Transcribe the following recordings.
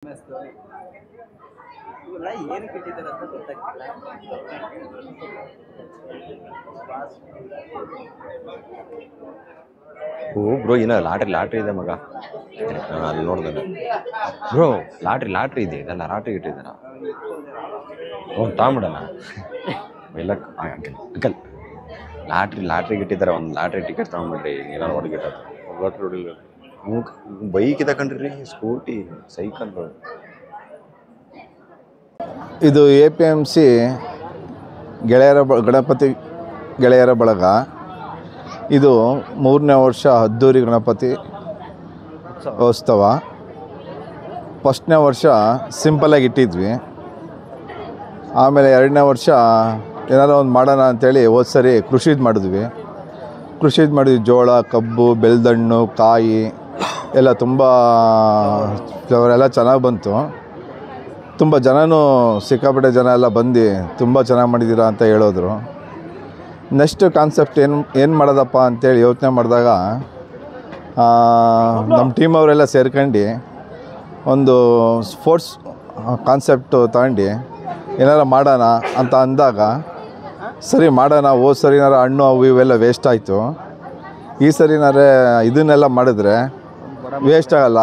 Story ಇವಲ್ಲ ಏನಕ್ಕೆ ಇಟ್ಟಿದ್ದಾರೆ ಅಂತ ಗೊತ್ತಾಗ್ತಿಲ್ಲ. ಓ ಬ್ರೋ ಏನೋ ಲಾಟ್ರಿ ಇದೆ ಮಗ. ಅಲ್ಲಿ ನೋಡ್ದೆ ಬ್ರೋ ಲಾಟ್ರಿ ಇದೆ ಇದೆಲ್ಲ ಲಾಟ್ರಿ ಇಟ್ಟಿದ್ದಾರ. ಅವ್ನು ತಾಂಬಿಡಣ ಎಲ್ಲ ಅಂಕಲ್ ಲಾಟ್ರಿಗೆ ಇಟ್ಟಿದ್ದಾರೆ. ಒಂದು ಲಾಟ್ರಿ ಟಿಕೆಟ್ ತಗೊಂಡ್ಬಿಡ್ರಿ ಏನೋ ನೋಡ್ಗಿಟ್ಟದು ಲಾಟ್ರಿ ಹೊಡಿಲ್ಲ. ಬೈಕ್ ಇದೆ ಕಣ್ರಿ, ಸ್ಕೂಟಿ, ಸೈಕಲ್. ಇದು APMC ಗಣಪತಿ ಗೆಳೆಯರ ಬಳಗ. ಇದು 3ನೇ ವರ್ಷ ಅದ್ದೂರಿ ಗಣಪತಿ ಉತ್ಸವ. ಫಸ್ಟ್ನೇ ವರ್ಷ ಸಿಂಪಲಾಗಿ ಇಟ್ಟಿದ್ವಿ. ಆಮೇಲೆ 2ನೇ ವರ್ಷ ಏನಾರು ಒಂದು ಮಾಡೋಣ ಅಂಥೇಳಿ ಹೋದ ಸರಿ ಕೃಷಿದು ಮಾಡಿದ್ವಿ. ಜೋಳ, ಕಬ್ಬು, ಬೆಳ್ದಣ್ಣು, ಕಾಯಿ ಎಲ್ಲ ತುಂಬ ಫ್ಲವರೆಲ್ಲ ಚೆನ್ನಾಗಿ ಬಂತು. ತುಂಬ ಜನನೂ ಸಿಕ್ಕಾಪಟ್ಟೆ ಜನ ಎಲ್ಲ ಬಂದು ತುಂಬ ಚೆನ್ನಾಗಿ ಮಾಡಿದ್ದೀರಾ ಅಂತ ಹೇಳಿದ್ರು. ನೆಕ್ಸ್ಟ್ ಕಾನ್ಸೆಪ್ಟ್ ಏನು ಮಾಡೋದಪ್ಪ ಅಂತೇಳಿ ಯೋಚನೆ ಮಾಡಿದಾಗ ನಮ್ಮ ಟೀಮ್ ಅವರೆಲ್ಲ ಸೇರ್ಕೊಂಡು ಒಂದು ಸ್ಪೋರ್ಟ್ಸ್ ಕಾನ್ಸೆಪ್ಟು ತಗೊಂಡು ಏನಾರು ಮಾಡೋಣ ಅಂತ ಅಂದಾಗ ಸರಿ ಮಾಡೋಣ. ಹೋದ ಸರಿನಾರ ಹಣ್ಣು ಅವು ಇವೆಲ್ಲ ವೇಸ್ಟ್ ಆಯಿತು. ಈ ಸರಿನಾರೆ ಇದನ್ನೆಲ್ಲ ಮಾಡಿದ್ರೆ ವೇಸ್ಟ್ ಆಗಲ್ಲ.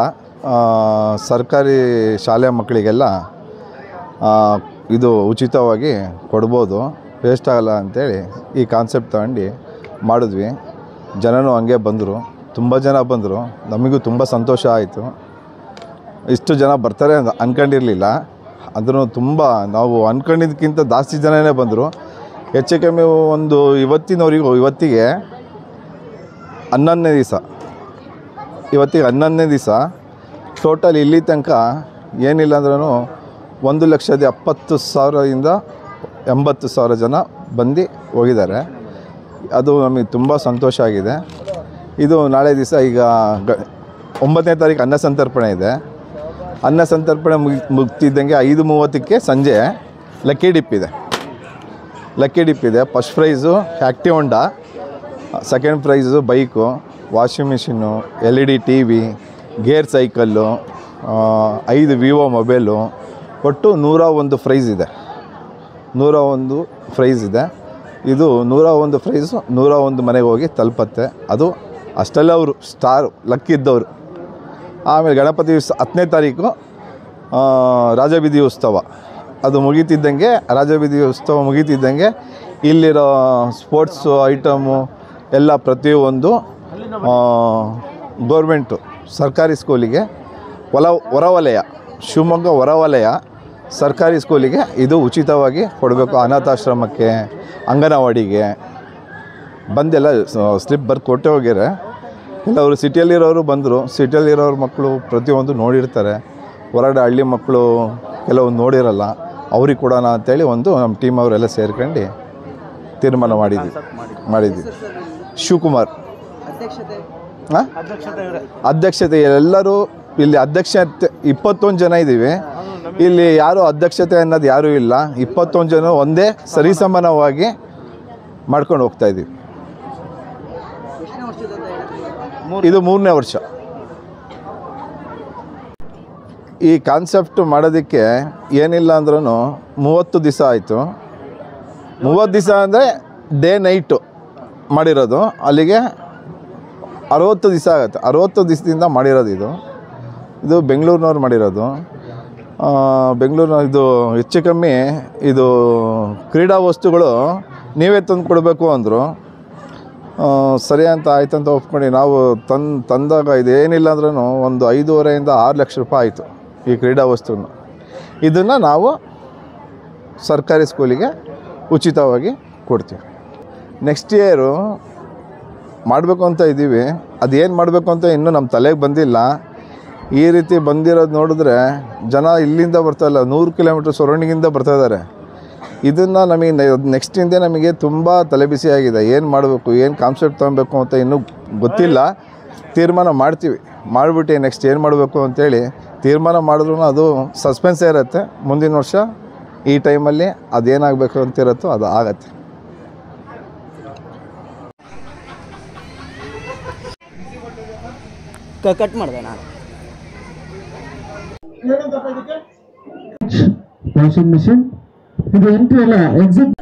ಸರ್ಕಾರಿ ಶಾಲೆ ಮಕ್ಕಳಿಗೆಲ್ಲ ಇದು ಉಚಿತವಾಗಿ ಕೊಡ್ಬೋದು, ವೇಸ್ಟ್ ಆಗಲ್ಲ ಅಂಥೇಳಿ ಈ ಕಾನ್ಸೆಪ್ಟ್ ತಗೊಂಡು ಮಾಡಿದ್ವಿ. ಜನನೂ ಹಂಗೆ ಬಂದರು, ತುಂಬ ಜನ ಬಂದರು. ನಮಗೂ ತುಂಬ ಸಂತೋಷ ಆಯಿತು. ಇಷ್ಟು ಜನ ಬರ್ತಾರೆ ಅಂತ ಅಂದ್ಕೊಂಡಿರಲಿಲ್ಲ. ಅಂದ್ರೂ ತುಂಬ ನಾವು ಅಂದ್ಕೊಂಡಿದ್ದಕ್ಕಿಂತ ಜಾಸ್ತಿ ಜನನೇ ಬಂದರು. ಹೆಚ್ಚು ಕಮ್ಮಿ ಒಂದು ಇವತ್ತಿಗೆ 11ನೇ ದಿವಸ. ಇವತ್ತಿಗೆ 11ನೇ ದಿವಸ ಟೋಟಲ್ ಇಲ್ಲಿ ತನಕ ಏನಿಲ್ಲ ಅಂದ್ರೂ 1,70,000ದಿಂದ 80,000 ಜನ ಬಂದು ಹೋಗಿದ್ದಾರೆ. ಅದು ನಮಗೆ ತುಂಬ ಸಂತೋಷ ಆಗಿದೆ. ಇದು ನಾಳೆ ದಿವಸ ಈಗ 9ನೇ ತಾರೀಕು ಅನ್ನ ಸಂತರ್ಪಣೆ ಇದೆ. ಅನ್ನ ಸಂತರ್ಪಣೆ ಮುಗ್ತಿದ್ದಂಗೆ 5:30ಕ್ಕೆ ಸಂಜೆ ಲಕ್ಕಿ ಡಿಪ್ ಇದೆ. First prize Activa Honda, second prize bike, washing machine, LED TV, gear cycle, 5 Vivo mobile. ಒಟ್ಟು 101 ಪ್ರೈಸ್ ಇದೆ. 101 ಪ್ರೈಸ್ ಇದೆ. ಇದು 101 ಪ್ರೈಸು 101 ಮನೆಗೆ ಹೋಗಿ ತಲುಪತ್ತೆ. ಅದು ಅಷ್ಟೆಲ್ಲ ಅವರು ಸ್ಟಾರು ಲಕ್ಕಿದ್ದವರು. ಆಮೇಲೆ ಗಣಪತಿ 10ನೇ ತಾರೀಕು ರಾಜಬೀದಿ ಉತ್ಸವ. ಅದು ಮುಗೀತಿದ್ದಂಗೆ ರಾಜಬೀದಿ ಉತ್ಸವ ಮುಗೀತಿದ್ದಂಗೆ ಇಲ್ಲಿರೋ ಸ್ಪೋರ್ಟ್ಸು ಐಟಮು ಎಲ್ಲ ಪ್ರತಿಯೊಂದು ಗೌರ್ಮೆಂಟು ಸರ್ಕಾರಿ ಸ್ಕೂಲಿಗೆ ಹೊರವಲಯ, ಶಿವಮೊಗ್ಗ ಹೊರವಲಯ ಸರ್ಕಾರಿ ಸ್ಕೂಲಿಗೆ ಇದು ಉಚಿತವಾಗಿ ಕೊಡಬೇಕು. ಅನಾಥಾಶ್ರಮಕ್ಕೆ, ಅಂಗನವಾಡಿಗೆ ಬಂದೆಲ್ಲ ಸ್ಲಿಪ್ ಬರ್ದು ಕೊಟ್ಟೆ ಹೋಗ್ಯಾರೆ. ಕೆಲವರು ಸಿಟಿಯಲ್ಲಿರೋರು ಬಂದರು. ಸಿಟಿಯಲ್ಲಿರೋರ ಮಕ್ಕಳು ಪ್ರತಿಯೊಂದು ನೋಡಿರ್ತಾರೆ. ಹೊರಗಡೆ ಹಳ್ಳಿ ಮಕ್ಕಳು ಕೆಲವೊಂದು ನೋಡಿರಲ್ಲ. ಅವ್ರಿಗೆ ಕೊಡೋಣ ಅಂಥೇಳಿ ನಮ್ಮ ಟೀಮ್ ಅವರೆಲ್ಲ ಸೇರ್ಕೊಂಡು ತೀರ್ಮಾನ ಮಾಡಿದ್ವಿ. ಶಿವಕುಮಾರ್ ಅಧ್ಯಕ್ಷತೆ ಎಲ್ಲರೂ ಇಲ್ಲಿ ಅಧ್ಯಕ್ಷತೆ 21 ಜನ ಇದ್ದೀವಿ. ಇಲ್ಲಿ ಯಾರು ಅಧ್ಯಕ್ಷತೆ ಅನ್ನೋದು ಯಾರೂ ಇಲ್ಲ. 21 ಜನ ಒಂದೇ ಸರಿಸಮಾನವಾಗಿ ಮಾಡ್ಕೊಂಡು ಹೋಗ್ತಾ ಇದ್ದೀವಿ. ಇದು 3ನೇ ವರ್ಷ. ಈ ಕಾನ್ಸೆಪ್ಟ್ ಮಾಡೋದಕ್ಕೆ ಏನಿಲ್ಲ ಅಂದ್ರೂ 30 ದಿವಸ ಆಯಿತು. 30 ದಿವಸ ಅಂದರೆ ಡೇ ನೈಟು ಮಾಡಿರೋದು. ಅಲ್ಲಿಗೆ 60 ದಿವಸ ಆಗುತ್ತೆ. 60 ದಿವಸದಿಂದ ಮಾಡಿರೋದು. ಇದು ಬೆಂಗಳೂರಿನವ್ರು ಮಾಡಿರೋದು. ಇದು ಹೆಚ್ಚು ಕಮ್ಮಿ ಇದು ಕ್ರೀಡಾ ವಸ್ತುಗಳು ನೀವೇ ತಂದು ಕೊಡಬೇಕು ಅಂದರು. ಸರಿ ಅಂತ ಆಯ್ತಂತ ಒಪ್ಕೊಂಡು ನಾವು ತಂದಾಗ ಇದೇನಿಲ್ಲ ಅಂದ್ರೂ ಒಂದು 5.5 6 ಲಕ್ಷ ರೂಪಾಯಿ ಆಯಿತು ಈ ಕ್ರೀಡಾ ವಸ್ತುನ. ಇದನ್ನು ನಾವು ಸರ್ಕಾರಿ ಸ್ಕೂಲಿಗೆ ಉಚಿತವಾಗಿ ಕೊಡ್ತೀವಿ. ನೆಕ್ಸ್ಟ್ ಇಯರು ಮಾಡಬೇಕು ಅಂತ ಇದ್ದೀವಿ. ಅದೇನು ಮಾಡಬೇಕು ಅಂತ ಇನ್ನೂ ನಮ್ಮ ತಲೆಗೆ ಬಂದಿಲ್ಲ. ಈ ರೀತಿ ಬಂದಿರೋದು ನೋಡಿದ್ರೆ ಜನ ಇಲ್ಲಿಂದ ಬರ್ತಾಯಿಲ್ಲ, 100 ಕಿಲೋಮೀಟ್ರ್ ಸರೌಂಡಿಂಗಿಂದ ಬರ್ತಾಯಿದ್ದಾರೆ. ಇದನ್ನು ನಮಗೆ ನೆಕ್ಸ್ಟಿಂದ ನಮಗೆ ತುಂಬ ತಲೆಬಿಸಿಯಾಗಿದೆ. ಏನು ಮಾಡಬೇಕು, ಏನು ಕಾನ್ಸೆಪ್ಟ್ ತೊಗೊಬೇಕು ಅಂತ ಇನ್ನೂ ಗೊತ್ತಿಲ್ಲ. ತೀರ್ಮಾನ ಮಾಡ್ತೀವಿ. ಮಾಡಿಬಿಟ್ಟು ನೆಕ್ಸ್ಟ್ ಏನು ಮಾಡಬೇಕು ಅಂತೇಳಿ ತೀರ್ಮಾನ ಮಾಡಿದ್ರೂ ಅದು ಸಸ್ಪೆನ್ಸೇ ಇರುತ್ತೆ. ಮುಂದಿನ ವರ್ಷ ಈ ಟೈಮಲ್ಲಿ ಅದೇನಾಗಬೇಕು ಅಂತಿರುತ್ತೋ ಅದು ಆಗತ್ತೆ. ಕಟ್ ಮಾಡಿದೆ ನಾನು. ವಾಷಿಂಗ್ ಮಿಷಿನ್ ಇದು ಎಂಟ್ರಿ ಅಲ್ಲ ಎಕ್ಸಿಟ್.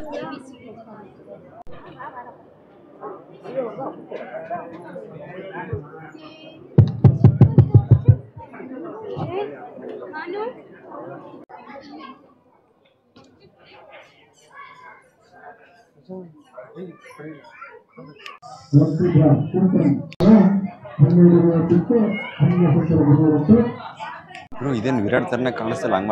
ಬ್ರೋ ಇದೇನು ವಿರಾಟ್ ಥರನೇ ಕಾಣಿಸ್ತಲ್ಲ ಹಂಗೆ